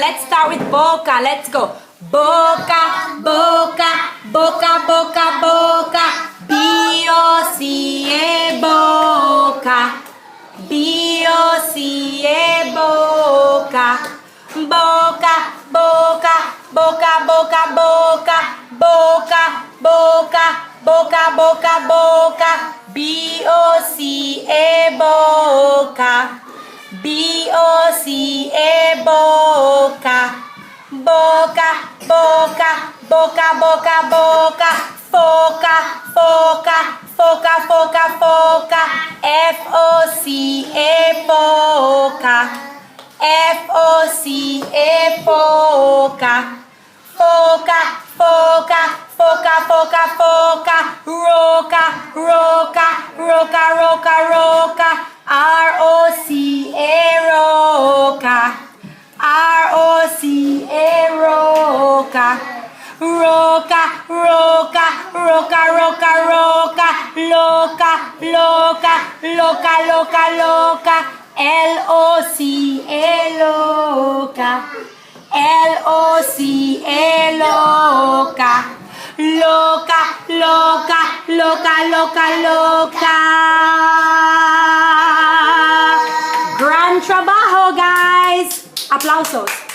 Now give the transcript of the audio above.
Let's start with boca. Let's go. Boca, boca, boca, boca, boca. B-O-C-A, boca. B-O-C-A, boca. Boca, boca, boca, boca, boca. Boca, boca, boca, boca, boca. B-O-C-A, boca. B-O-C-A, boca. Boca, boca, boca, boca, boca. Foca, foca, foca, foca, foca. F-O-C-A, foca. F-O-C-A, foca. Foca, foca, foca, foca, foca. Roca, roca, roca, roca, roca. R-O-C-A, roca. R-O-C-A, roca. Roca, roca, roca, roca, roca. Loca, loca, loca, loca, loca. L-O-C-A, loca. L-O-C-A, loca. Loca, loca, loca, loca, loca. Gran trabajo, guys. Aplausos.